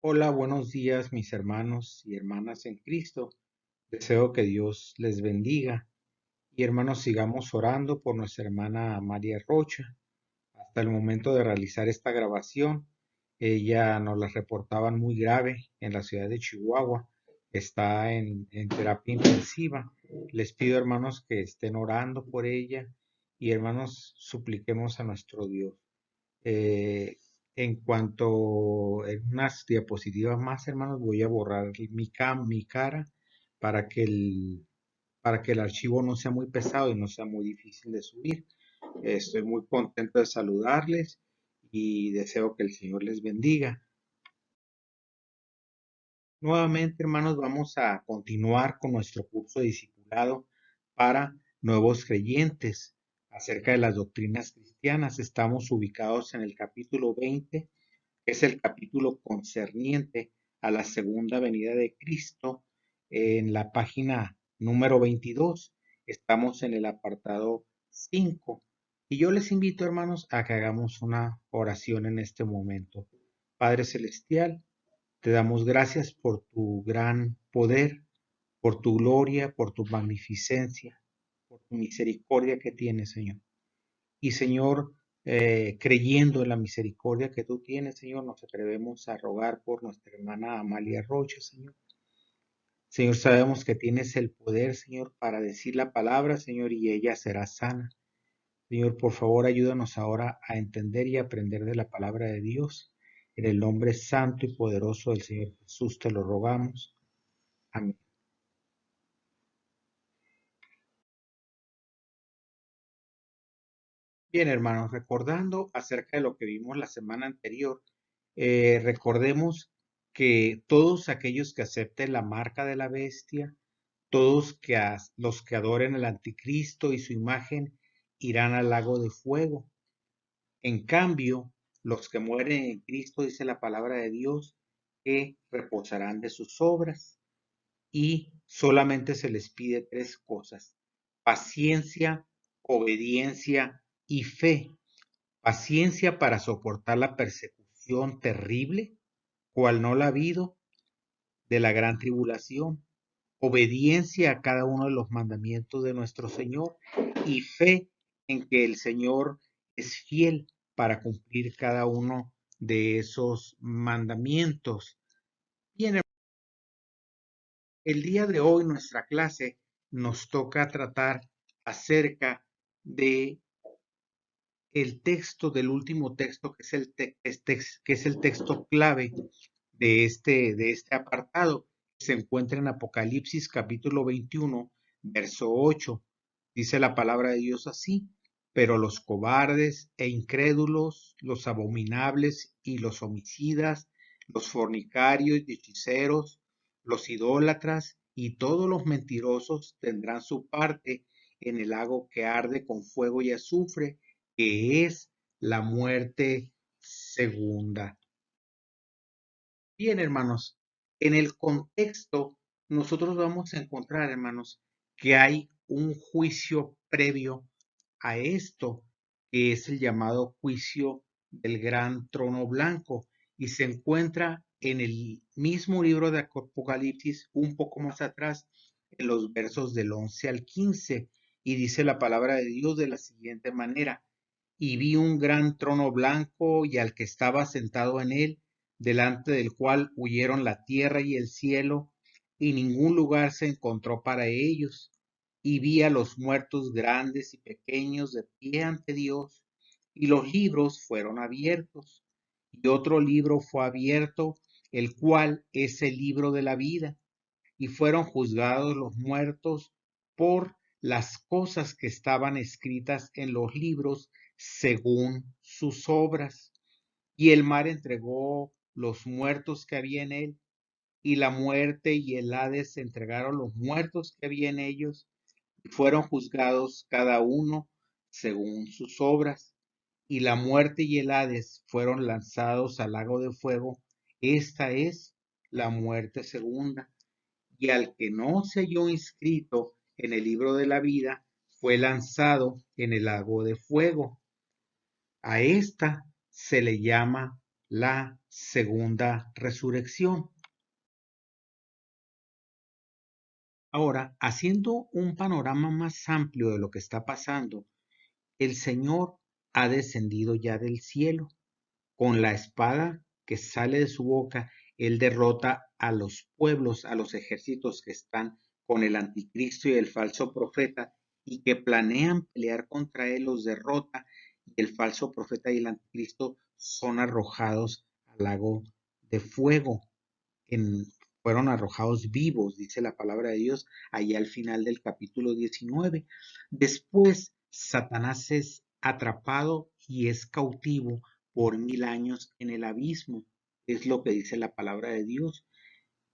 Hola, buenos días mis hermanos y hermanas en Cristo. Deseo que Dios les bendiga y hermanos sigamos orando por nuestra hermana María Rocha. Hasta el momento de realizar esta grabación, ella nos la reportaban muy grave en la ciudad de Chihuahua. Está en terapia intensiva. Les pido hermanos que estén orando por ella y hermanos supliquemos a nuestro Dios. Eh, en cuanto en unas diapositivas más, hermanos, voy a borrar mi cara para que para que el archivo no sea muy pesado y no sea muy difícil de subir. Estoy muy contento de saludarles y deseo que el Señor les bendiga. Nuevamente, hermanos, vamos a continuar con nuestro curso de discipulado para nuevos creyentes acerca de las doctrinas cristianas. Estamos ubicados en el capítulo 20, es el capítulo concerniente a la segunda venida de Cristo, en la página número 22. Estamos en el apartado 5. Y yo les invito, hermanos, a que hagamos una oración en este momento. Padre Celestial, te damos gracias por tu gran poder, por tu gloria, por tu magnificencia, por tu misericordia que tienes, Señor. Y Señor, creyendo en la misericordia que tú tienes, Señor, nos atrevemos a rogar por nuestra hermana Amalia Rocha, Señor. Señor, sabemos que tienes el poder, Señor, para decir la palabra, Señor, y ella será sana. Señor, por favor, ayúdanos ahora a entender y aprender de la palabra de Dios. En el nombre santo y poderoso del Señor Jesús te lo rogamos. Amén. Bien, hermanos, recordando acerca de lo que vimos la semana anterior, recordemos que todos aquellos que acepten la marca de la bestia, los que adoren al anticristo y su imagen, irán al lago de fuego. En cambio, los que mueren en Cristo, dice la palabra de Dios, que reposarán de sus obras y solamente se les pide tres cosas: paciencia, obediencia y fe. Paciencia para soportar la persecución terrible, cual no la ha habido, de la gran tribulación. Obediencia a cada uno de los mandamientos de nuestro Señor y fe en que el Señor es fiel para cumplir cada uno de esos mandamientos. Bien, el día de hoy nuestra clase nos toca tratar acerca de el texto del último texto, que es que es el texto clave de este apartado. Se encuentra en Apocalipsis capítulo 21, verso 8. Dice la palabra de Dios así: pero los cobardes e incrédulos, los abominables y los homicidas, los fornicarios y hechiceros, los idólatras y todos los mentirosos tendrán su parte en el lago que arde con fuego y azufre, que es la muerte segunda. Bien, hermanos, en el contexto nosotros vamos a encontrar, hermanos, que hay un juicio previo a esto, que es el llamado juicio del gran trono blanco, y se encuentra en el mismo libro de Apocalipsis, un poco más atrás, en los versos del 11 al 15, y dice la palabra de Dios de la siguiente manera: y vi un gran trono blanco y al que estaba sentado en él, delante del cual huyeron la tierra y el cielo, y ningún lugar se encontró para ellos. Y vi a los muertos grandes y pequeños de pie ante Dios, y los libros fueron abiertos. Y otro libro fue abierto, el cual es el libro de la vida, y fueron juzgados los muertos por las cosas que estaban escritas en los libros según sus obras. Y el mar entregó los muertos que había en él, y la muerte y el Hades entregaron los muertos que había en ellos, y fueron juzgados cada uno según sus obras. Y la muerte y el Hades fueron lanzados al lago de fuego. Esta es la muerte segunda. Y al que no se halló inscrito en el libro de la vida, fue lanzado en el lago de fuego. A esta se le llama la segunda resurrección. Ahora, haciendo un panorama más amplio de lo que está pasando, el Señor ha descendido ya del cielo. Con la espada que sale de su boca, Él derrota a los pueblos, a los ejércitos que están con el anticristo y el falso profeta y que planean pelear contra Él, los derrota y el falso profeta y el anticristo son arrojados al lago de fuego. En, fueron arrojados vivos, dice la palabra de Dios, allá al final del capítulo 19. Después, Satanás es atrapado y es cautivo por 1000 años en el abismo, es lo que dice la palabra de Dios.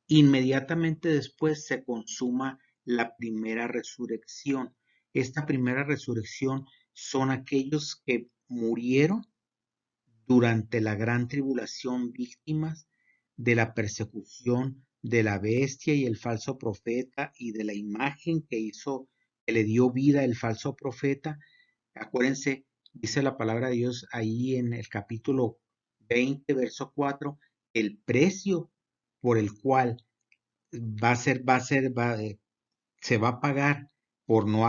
Inmediatamente después se consuma la primera resurrección. Esta primera resurrección son aquellos que murieron durante la gran tribulación, víctimas de la persecución de la bestia y el falso profeta y de la imagen que hizo, que le dio vida el falso profeta. Acuérdense, dice la palabra de Dios ahí en el capítulo 20, verso 4, el precio por el cual se va a pagar por no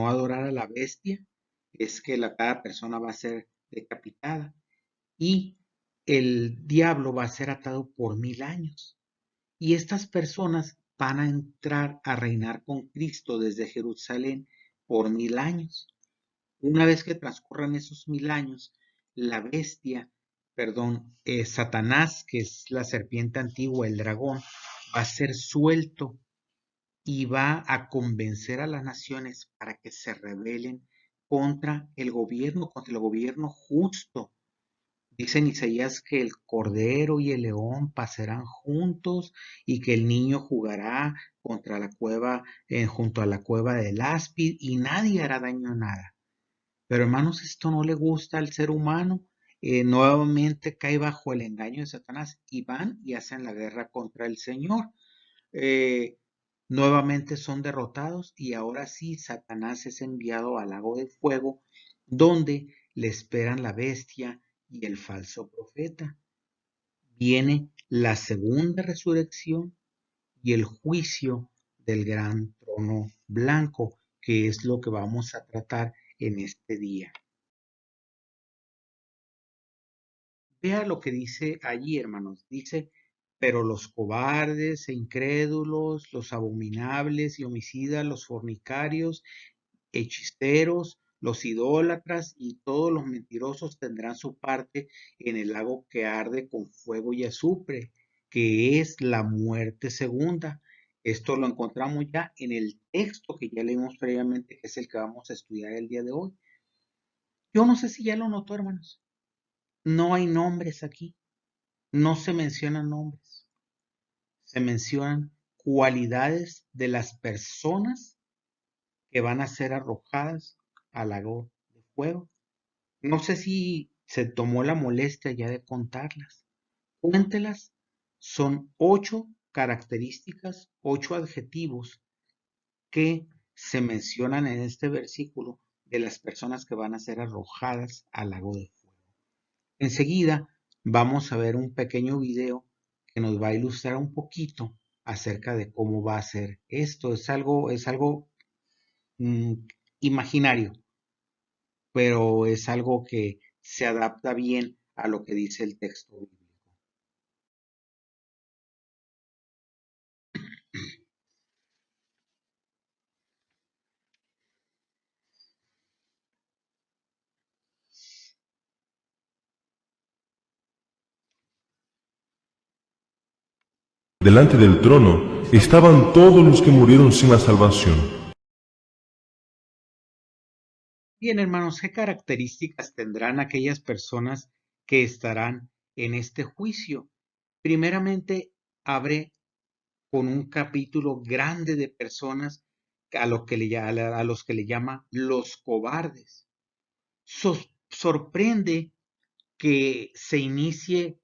adorar a la bestia, es que cada persona va a ser decapitada y el diablo va a ser atado por 1000 años. Y estas personas van a entrar a reinar con Cristo desde Jerusalén por 1000 años. Una vez que transcurran esos 1000 años, la bestia, perdón, Satanás, que es la serpiente antigua, el dragón, va a ser suelto y va a convencer a las naciones para que se rebelen contra el gobierno justo. Dice en Isaías que el cordero y el león pasarán juntos y que el niño jugará contra la cueva, junto a la cueva del áspid y nadie hará daño a nada. Pero hermanos, esto no le gusta al ser humano. Nuevamente cae bajo el engaño de Satanás y van y hacen la guerra contra el Señor. Eh, Nuevamente son derrotados y ahora sí Satanás es enviado al lago de fuego donde le esperan la bestia y el falso profeta. Viene la segunda resurrección y el juicio del gran trono blanco, que es lo que vamos a tratar en este día. Vea lo que dice allí, hermanos. Dice, pero los cobardes e incrédulos, los abominables y homicidas, los fornicarios, hechiceros, los idólatras y todos los mentirosos tendrán su parte en el lago que arde con fuego y azufre, que es la muerte segunda. Esto lo encontramos ya en el texto que ya leímos previamente, que es el que vamos a estudiar el día de hoy. Yo no sé si ya lo notó, hermanos. No hay nombres aquí. No se mencionan nombres. Se mencionan cualidades de las personas que van a ser arrojadas al lago de fuego. No sé si se tomó la molestia ya de contarlas. Cuéntelas. Son 8 características, 8 adjetivos que se mencionan en este versículo de las personas que van a ser arrojadas al lago de fuego. Enseguida vamos a ver un pequeño video que nos va a ilustrar un poquito acerca de cómo va a ser esto. Es algo mm, imaginario, pero es algo que se adapta bien a lo que dice el texto bíblico. Delante del trono estaban todos los que murieron sin la salvación. Bien, hermanos, ¿qué características tendrán aquellas personas que estarán en este juicio? Primeramente, abre con un capítulo grande de personas a los que le llama los cobardes. Sorprende que se inicie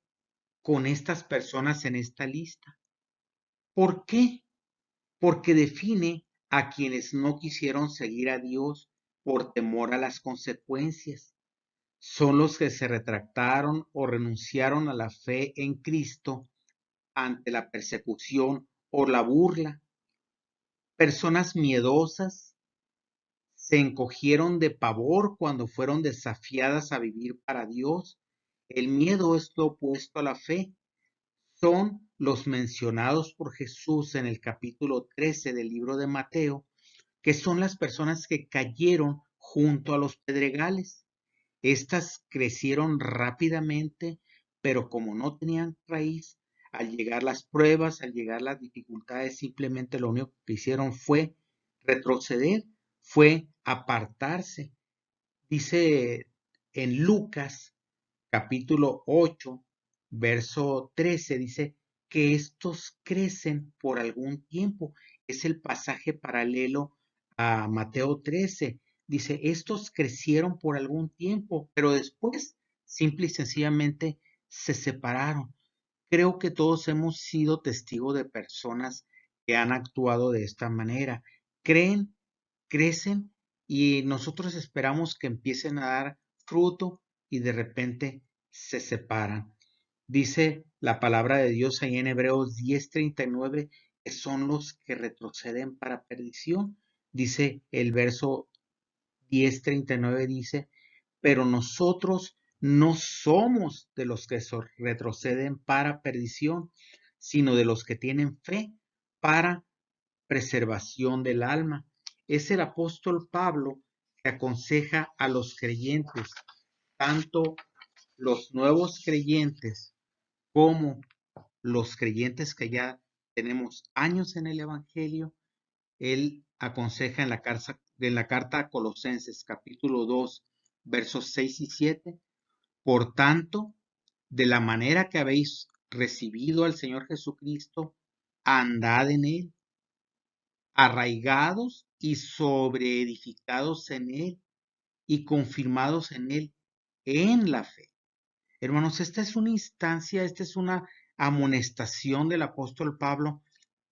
con estas personas en esta lista. ¿Por qué? Porque define a quienes no quisieron seguir a Dios por temor a las consecuencias. son los que se retractaron o renunciaron a la fe en Cristo ante la persecución o la burla. Personas miedosas se encogieron de pavor cuando fueron desafiadas a vivir para Dios. El miedo es lo opuesto a la fe. Son los mencionados por Jesús en el capítulo 13 del libro de Mateo, que son las personas que cayeron junto a los pedregales. Estas crecieron rápidamente, pero como no tenían raíz, al llegar las pruebas, al llegar las dificultades, simplemente lo único que hicieron fue retroceder, fue apartarse. Dice en Lucas capítulo 8, verso 13, dice que estos crecen por algún tiempo. Es el pasaje paralelo a Mateo 13. Dice, estos crecieron por algún tiempo, pero después simple y sencillamente se separaron. Creo que todos hemos sido testigos de personas que han actuado de esta manera. Creen, crecen y nosotros esperamos que empiecen a dar fruto y de repente se separan. Dice la palabra de Dios ahí en Hebreos 10:39 que son los que retroceden para perdición. Dice el verso 10:39 dice, pero nosotros no somos de los que retroceden para perdición, sino de los que tienen fe para preservación del alma. Es el apóstol Pablo que aconseja a los creyentes, tanto los nuevos creyentes como los creyentes que ya tenemos años en el Evangelio. Él aconseja en la carta a Colosenses capítulo 2 versos 6 y 7. Por tanto, de la manera que habéis recibido al Señor Jesucristo, andad en él, arraigados y sobreedificados en él y confirmados en él en la fe. Hermanos, esta es una instancia, esta es una amonestación del apóstol Pablo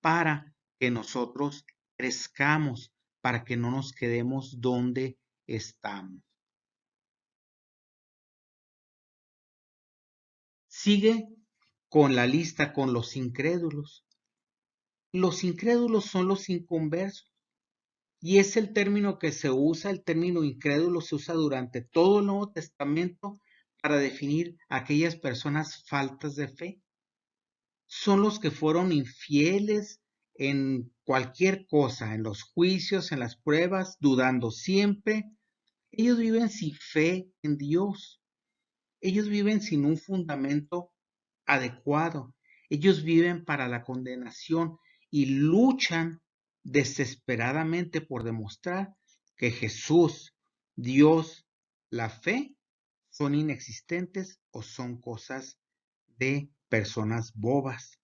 para que nosotros crezcamos, para que no nos quedemos donde estamos. Sigue con la lista con los incrédulos. Los incrédulos son los inconversos. Y es el término que se usa, el término incrédulo se usa durante todo el Nuevo Testamento para definir a aquellas personas faltas de fe. Son los que fueron infieles en cualquier cosa, en los juicios, en las pruebas, dudando siempre. Ellos viven sin fe en Dios. Ellos viven sin un fundamento adecuado. Ellos viven para la condenación y luchan desesperadamente por demostrar que Jesús, Dios, la fe, son inexistentes o son cosas de personas bobas.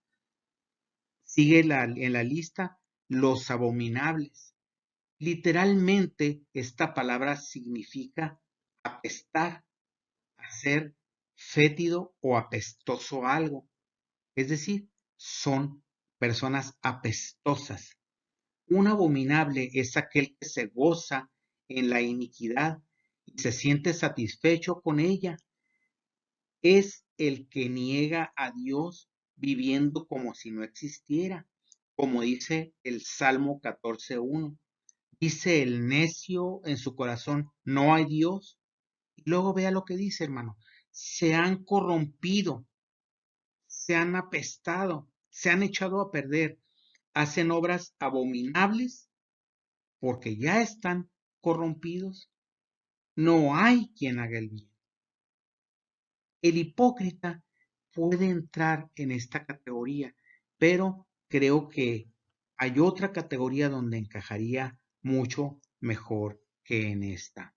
Sigue en la lista los abominables. Literalmente, esta palabra significa apestar, hacer fétido o apestoso algo. Es decir, son personas apestosas. Un abominable es aquel que se goza en la iniquidad y se siente satisfecho con ella. Es el que niega a Dios viviendo como si no existiera, como dice el Salmo 14:1. Dice el necio en su corazón, no hay Dios. Y luego vea lo que dice, hermano. Se han corrompido, se han apestado, se han echado a perder, hacen obras abominables porque ya están corrompidos. No hay quien haga el bien. El hipócrita puede entrar en esta categoría, pero creo que hay otra categoría donde encajaría mucho mejor que en esta.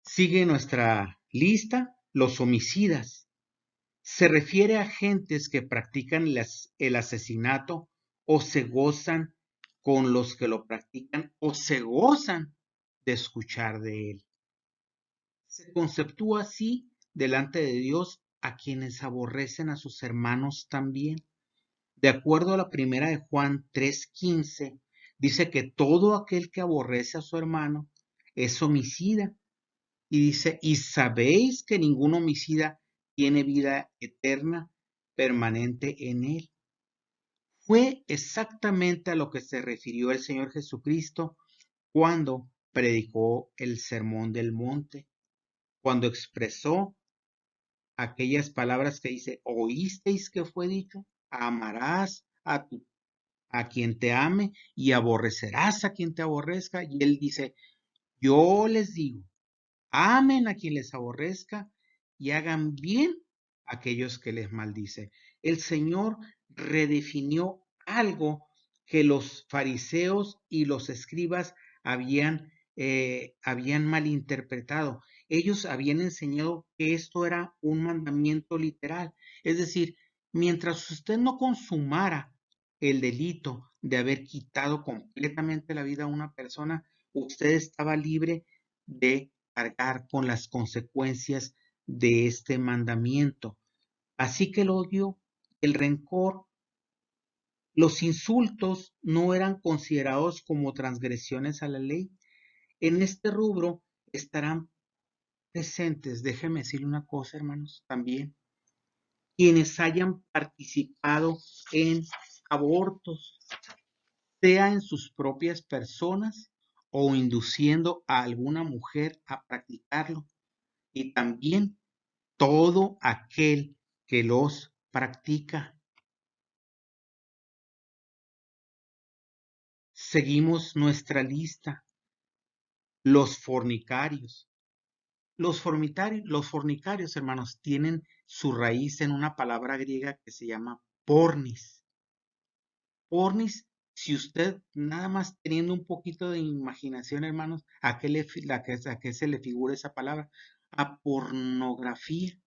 Sigue nuestra lista, los homicidas. Se refiere a gentes que practican el asesinato o se gozan con los que lo practican o se gozan de escuchar de él. Se conceptúa así delante de Dios a quienes aborrecen a sus hermanos también. De acuerdo a la primera de Juan 3:15, Dice que todo aquel que aborrece a su hermano es homicida. Y dice, y sabéis que ningún homicida tiene vida eterna permanente en él. Fue exactamente a lo que se refirió el Señor Jesucristo cuando predicó el Sermón del Monte, cuando expresó aquellas palabras que dice, oísteis que fue dicho, amarás a quien te ame y aborrecerás a quien te aborrezca. Y él dice, yo les digo, amen a quien les aborrezca y hagan bien a aquellos que les maldice. El Señor redefinió algo que los fariseos y los escribas habían malinterpretado. Ellos habían enseñado que esto era un mandamiento literal. Es decir, mientras usted no consumara el delito de haber quitado completamente la vida a una persona, usted estaba libre de cargar con las consecuencias de este mandamiento. Así que el odio, el rencor, los insultos no eran considerados como transgresiones a la ley. En este rubro estarán presentes, déjeme decirle una cosa, hermanos, también, quienes hayan participado en abortos, sea en sus propias personas o induciendo a alguna mujer a practicarlo. Y también todo aquel que los practica. Seguimos nuestra lista. Los fornicarios. Los fornicarios, hermanos, tienen su raíz en una palabra griega que se llama pornis. Pornis, si usted nada más teniendo un poquito de imaginación, hermanos, ¿a qué se le figura esa palabra? A pornografía.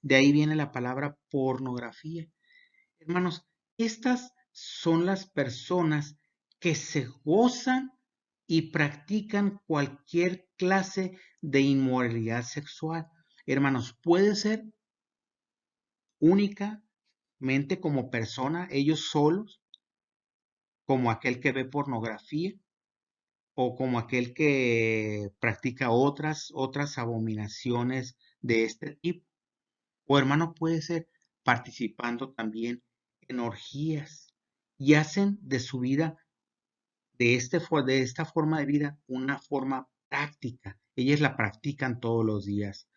De ahí viene la palabra pornografía. Hermanos, estas son las personas que se gozan y practican cualquier clase de inmoralidad sexual. Hermanos, puede ser únicamente como persona, ellos solos, como aquel que ve pornografía o como aquel que practica otras abominaciones de este tipo. O hermano, puede ser participando también en orgías y hacen de su vida, de esta forma de vida, una forma práctica. Ellas la practican todos los días.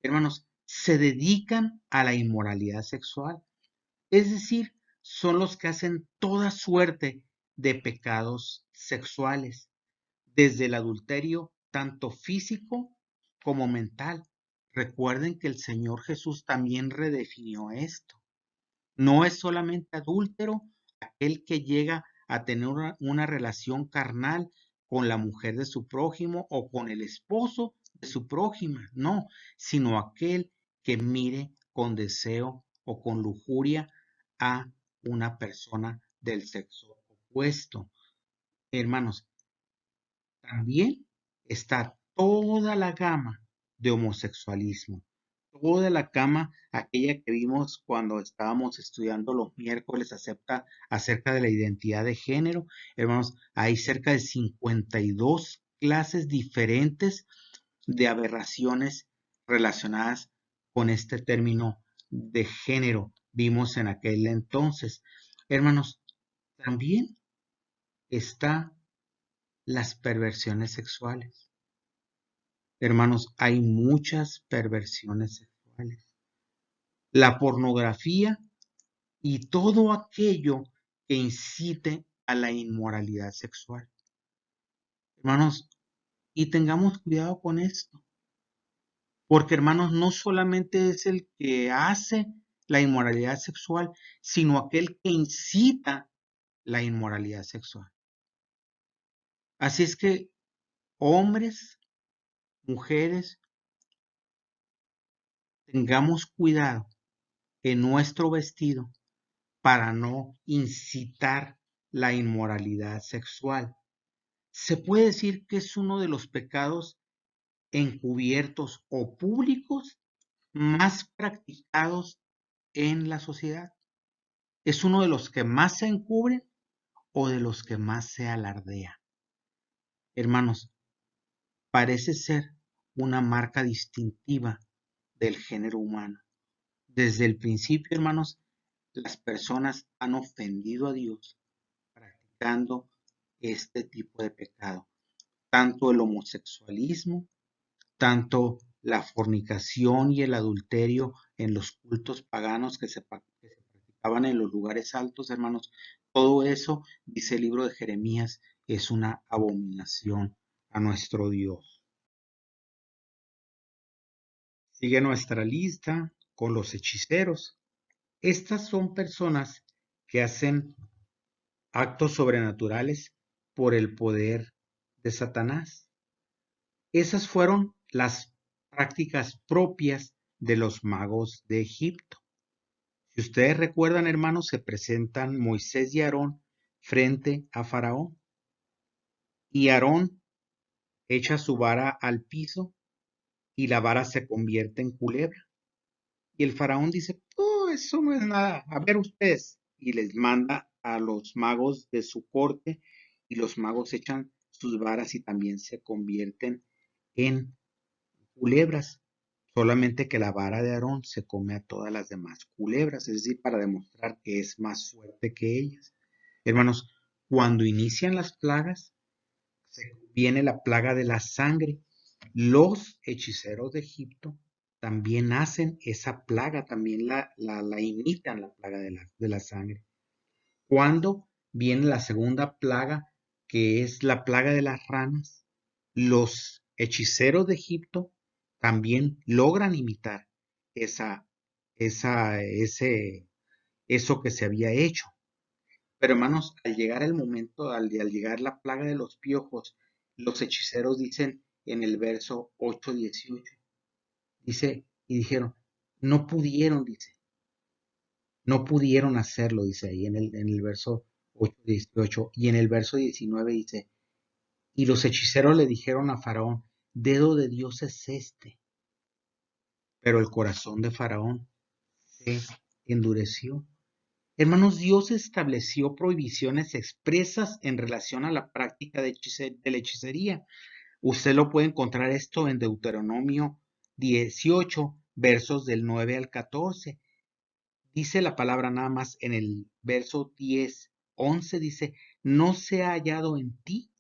Hermanos, se dedican a la inmoralidad sexual. Es decir, son los que hacen toda suerte de pecados sexuales, desde el adulterio, tanto físico como mental. Recuerden que el Señor Jesús también redefinió esto. No es solamente adúltero aquel que llega a tener una relación carnal con la mujer de su prójimo o con el esposo de su prójima, no, sino aquel que mire con deseo o con lujuria a una persona del sexo opuesto. Hermanos, también está toda la gama de homosexualismo, toda la gama, aquella que vimos cuando estábamos estudiando los miércoles acerca de la identidad de género. Hermanos, hay cerca de 52 clases diferentes de aberraciones relacionadas con este término de género. Vimos en aquel entonces. Hermanos, también está las perversiones sexuales. Hermanos, hay muchas perversiones sexuales. La pornografía y todo aquello que incite a la inmoralidad sexual. Hermanos, y tengamos cuidado con esto, porque hermanos, no solamente es el que hace la inmoralidad sexual, sino aquel que incita la inmoralidad sexual. Así es que hombres, mujeres, tengamos cuidado en nuestro vestido para no incitar la inmoralidad sexual. Se puede decir que es uno de los pecados encubiertos o públicos más practicados en la sociedad. Es uno de los que más se encubren o de los que más se alardea. Hermanos, parece ser una marca distintiva del género humano. Desde el principio, hermanos, las personas han ofendido a Dios practicando este tipo de pecado, tanto el homosexualismo, tanto la fornicación y el adulterio en los cultos paganos que se practicaban en los lugares altos, hermanos. Todo eso, dice el libro de Jeremías, es una abominación a nuestro Dios. Sigue nuestra lista con los hechiceros. Estas son personas que hacen actos sobrenaturales por el poder de Satanás. Esas fueron las prácticas propias de los magos de Egipto. Si ustedes recuerdan, hermanos, se presentan Moisés y Aarón frente a Faraón. Y Aarón echa su vara al piso y la vara se convierte en culebra. Y el Faraón dice, oh, eso no es nada, a ver ustedes. Y les manda a los magos de su corte y los magos echan sus varas y también se convierten en culebras. Solamente que la vara de Aarón se come a todas las demás culebras, es decir, para demostrar que es más fuerte que ellas. Hermanos, cuando inician las plagas, viene la plaga de la sangre. Los hechiceros de Egipto también hacen esa plaga, también la imitan, la plaga de la sangre. Cuando viene la segunda plaga, que es la plaga de las ranas, los hechiceros de Egipto también logran imitar esa, eso que se había hecho. Pero hermanos, al llegar el momento, al llegar la plaga de los piojos, los hechiceros dicen en el verso 8:18, dice, y dijeron, no pudieron, dice, no pudieron hacerlo, dice ahí en el verso 8:18, y en el verso 19 dice, y los hechiceros le dijeron a Faraón, dedo de Dios es este, pero el corazón de Faraón se endureció. Hermanos, Dios estableció prohibiciones expresas en relación a la práctica de la hechicería. Usted lo puede encontrar esto en Deuteronomio 18, versos del 9 al 14. Dice la palabra nada más en el verso 10, 11, dice, no se ha hallado en ti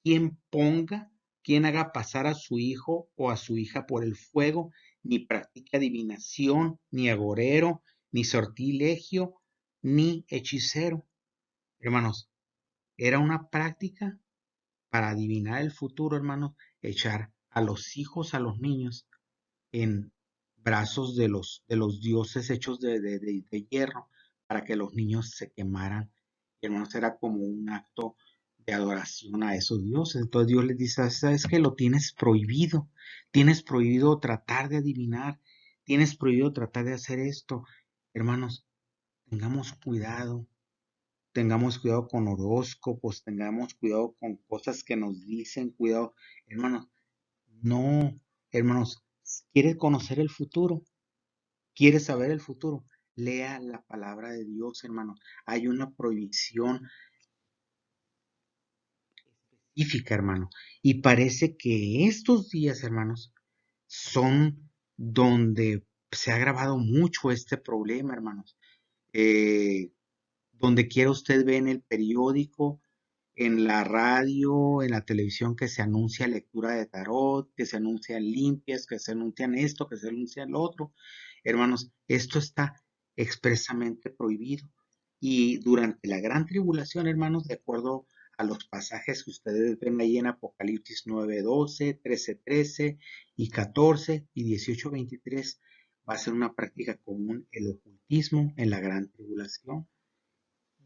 quien ponga, quien haga pasar a su hijo o a su hija por el fuego, ni practique adivinación, ni agorero, ni sortilegio, ni hechicero. Hermanos, era una práctica para adivinar el futuro, hermanos, echar a los hijos, a los niños, en brazos de los dioses hechos de hierro, para que los niños se quemaran. Y hermanos, era como un acto de adoración a esos dioses. Entonces Dios les dice, sabes que lo tienes prohibido tratar de adivinar, tienes prohibido tratar de hacer esto. Hermanos, tengamos cuidado con horóscopos, tengamos cuidado con cosas que nos dicen, cuidado, hermanos, no, hermanos, ¿quieres conocer el futuro? ¿Quieres saber el futuro? Lea la palabra de Dios, hermanos. Hay una prohibición específica, hermano. Y parece que estos días, hermanos, son donde se ha agravado mucho este problema, hermanos. Eh, Donde quiera usted ve en el periódico, en la radio, en la televisión que se anuncia lectura de tarot, que se anuncian limpias, que se anuncian esto, que se anuncia lo otro. Hermanos, esto está expresamente prohibido. Y durante la gran tribulación, hermanos, de acuerdo a los pasajes que ustedes ven ahí en Apocalipsis 9:12, 13:13 y 14 y 18:23, va a ser una práctica común el ocultismo en la gran tribulación.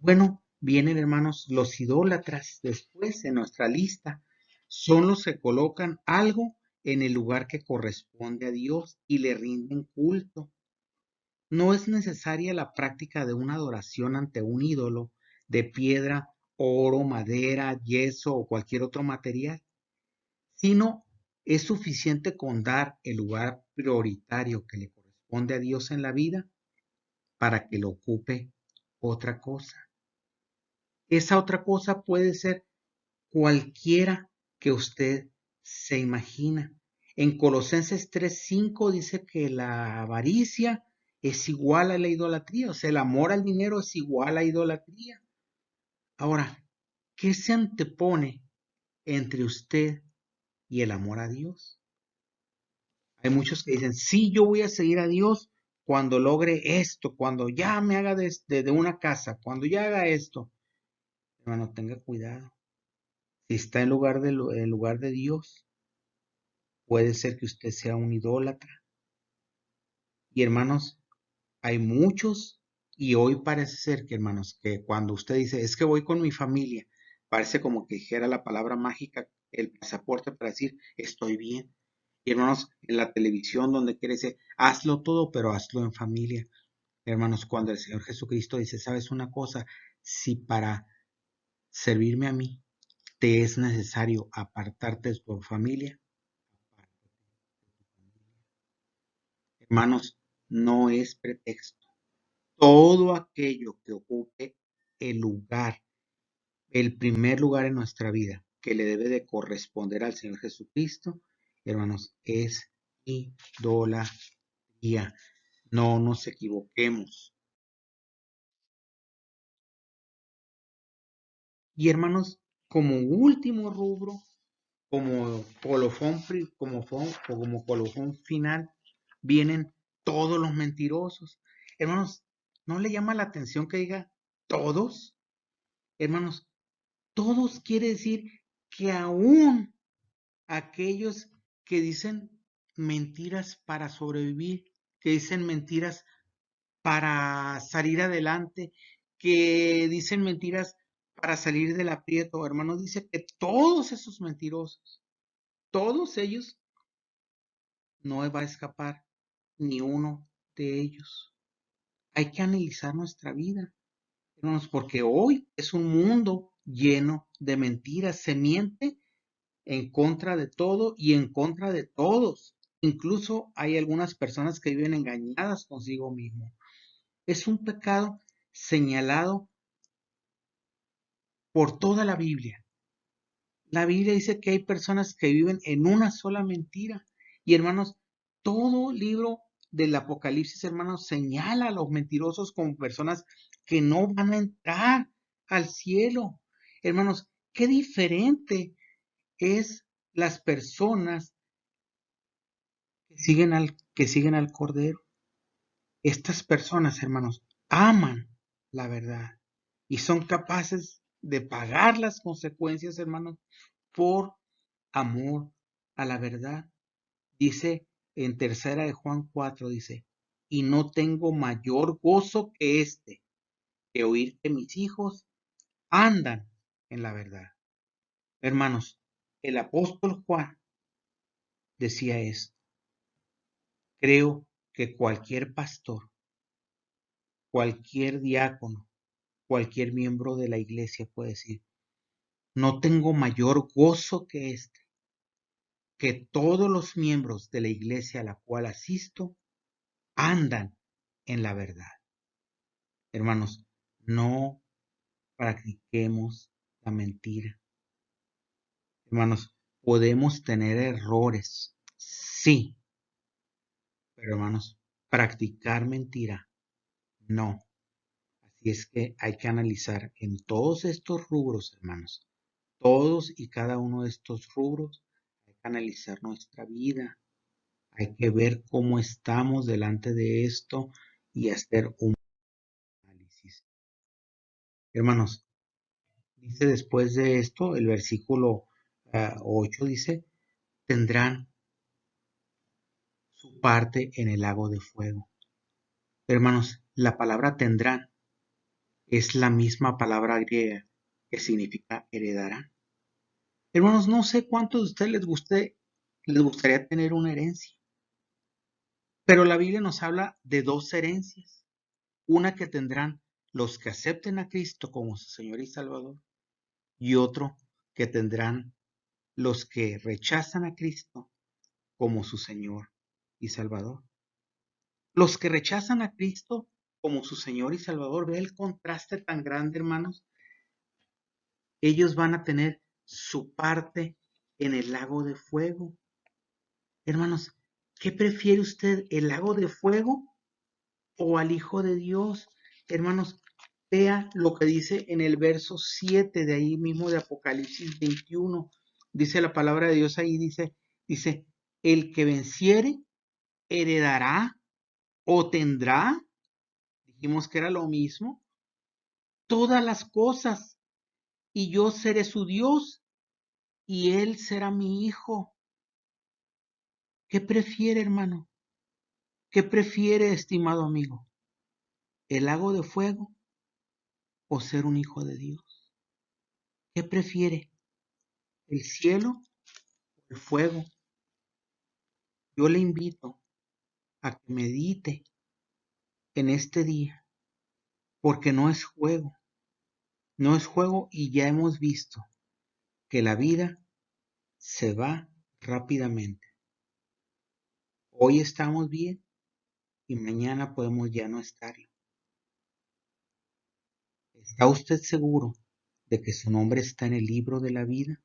Bueno, vienen hermanos los idólatras después en nuestra lista. Son los que colocan algo en el lugar que corresponde a Dios y le rinden culto. No es necesaria la práctica de una adoración ante un ídolo de piedra, oro, madera, yeso o cualquier otro material, sino es suficiente con dar el lugar prioritario que le corresponde a Dios en la vida para que lo ocupe otra cosa. Esa otra cosa puede ser cualquiera que usted se imagina. En Colosenses 3:5 dice que la avaricia es igual a la idolatría, o sea, el amor al dinero es igual a idolatría. Ahora, ¿qué se antepone entre usted y el amor a Dios? Hay muchos que dicen, sí, yo voy a seguir a Dios cuando logre esto, cuando ya me haga de una casa, cuando ya haga esto. Hermano, tenga cuidado. Si está en lugar de Dios, puede ser que usted sea un idólatra. Y hermanos, hay muchos, y hoy parece ser que, hermanos, que cuando usted dice, es que voy con mi familia, parece como que dijera la palabra mágica, el pasaporte para decir, estoy bien. Y hermanos, en la televisión donde quiere decir, hazlo todo, pero hazlo en familia. Hermanos, cuando el Señor Jesucristo dice, ¿sabes una cosa? Si para servirme a mí te es necesario apartarte de tu familia, hermanos, no es pretexto. Todo aquello que ocupe el lugar, el primer lugar en nuestra vida, que le debe de corresponder al Señor Jesucristo, hermanos, es idolatría. No nos equivoquemos. Y hermanos, como último rubro, como colofón, como colofón final, vienen todos los mentirosos. Hermanos, ¿no le llama la atención que diga todos? Hermanos, todos quiere decir que aún aquellos que dicen mentiras para sobrevivir, que dicen mentiras para salir adelante, que dicen mentiras para salir del aprieto, hermanos, dice que todos esos mentirosos, todos ellos, no va a escapar ni uno de ellos. Hay que analizar nuestra vida, hermanos, porque hoy es un mundo lleno de mentiras. Se miente en contra de todo y en contra de todos. Incluso hay algunas personas que viven engañadas consigo mismo. Es un pecado señalado por toda la Biblia. La Biblia dice que hay personas que viven en una sola mentira. Y hermanos, todo libro del Apocalipsis, hermanos, señala a los mentirosos como personas que no van a entrar al cielo. Hermanos, qué diferente es las personas que siguen al Cordero. Estas personas, hermanos, aman la verdad y son capaces de pagar las consecuencias, hermanos, por amor a la verdad. Dice en tercera de Juan 4, dice, y no tengo mayor gozo que este, que oír que mis hijos andan en la verdad. Hermanos, el apóstol Juan decía esto. Creo que cualquier pastor, cualquier diácono, cualquier miembro de la iglesia puede decir, no tengo mayor gozo que este, que todos los miembros de la iglesia a la cual asisto andan en la verdad. Hermanos, no practiquemos la mentira. Hermanos, podemos tener errores, sí, pero hermanos, practicar mentira, no. Así es que hay que analizar en todos estos rubros, hermanos, todos y cada uno de estos rubros, hay que analizar nuestra vida, hay que ver cómo estamos delante de esto y hacer un análisis. Hermanos, dice después de esto, el versículo 8 dice, tendrán su parte en el lago de fuego. Hermanos, la palabra tendrán es la misma palabra griega que significa heredarán. Hermanos, no sé cuántos de ustedes les gustaría tener una herencia, pero la Biblia nos habla de dos herencias. Una que tendrán los que acepten a Cristo como su Señor y Salvador, y otro que tendrán los que rechazan a Cristo como su Señor y Salvador. Los que rechazan a Cristo como su Señor y Salvador, ve el contraste tan grande, hermanos. ellos van a tener su parte en el lago de fuego. Hermanos, ¿qué prefiere usted, el lago de fuego o al Hijo de Dios? Hermanos, vea lo que dice en el verso 7 de ahí mismo de Apocalipsis 21. Dice la palabra de Dios ahí, dice, el que venciere heredará o tendrá, dijimos que era lo mismo, todas las cosas, y yo seré su Dios, y él será mi hijo. ¿Qué prefiere, hermano? ¿Qué prefiere, estimado amigo? ¿El lago de fuego o ser un hijo de Dios? ¿Qué prefiere? ¿El cielo o el fuego? Yo le invito a que medite en este día, porque no es juego y ya hemos visto que la vida se va rápidamente. Hoy estamos bien y mañana podemos ya no estarlo. ¿Está usted seguro de que su nombre está en el libro de la vida?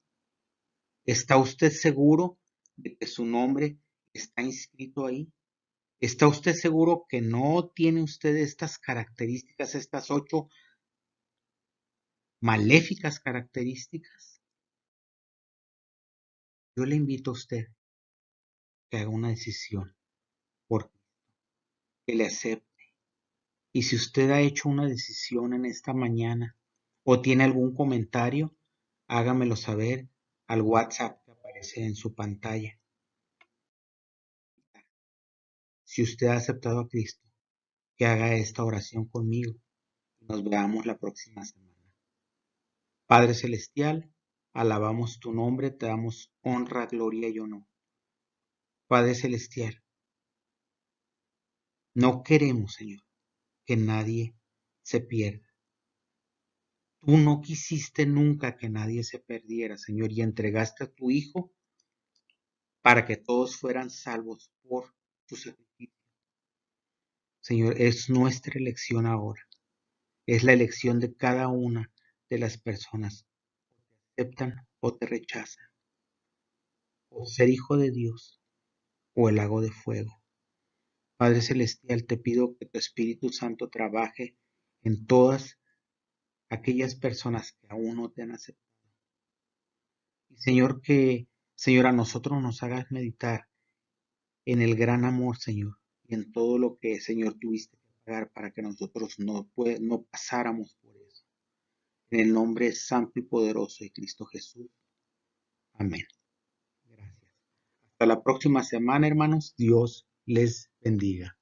¿Está usted seguro de que su nombre está inscrito ahí? ¿Está usted seguro que no tiene usted estas características, estas 8 maléficas características? Yo le invito a usted que haga una decisión, porque que le acepte. Y si usted ha hecho una decisión en esta mañana o tiene algún comentario, hágamelo saber al WhatsApp que aparece en su pantalla. Si usted ha aceptado a Cristo, que haga esta oración conmigo. Nos veamos la próxima semana. Padre Celestial, alabamos tu nombre, te damos honra, gloria y honor. Padre Celestial, no queremos, Señor, que nadie se pierda. Tú no quisiste nunca que nadie se perdiera, Señor, y entregaste a tu Hijo para que todos fueran salvos por tu sacrificio. Señor, es nuestra elección ahora. Es la elección de cada una de las personas. Te aceptan o te rechazan. O ser hijo de Dios o el lago de fuego. Padre Celestial, te pido que tu Espíritu Santo trabaje en todas aquellas personas que aún no te han aceptado. Y Señor, a nosotros nos hagas meditar en el gran amor, Señor, y en todo lo que, Señor, tuviste que pagar para que nosotros no pasáramos por eso. En el nombre santo y poderoso de Cristo Jesús. Amén. Gracias. Hasta la próxima semana, hermanos. Dios les bendiga.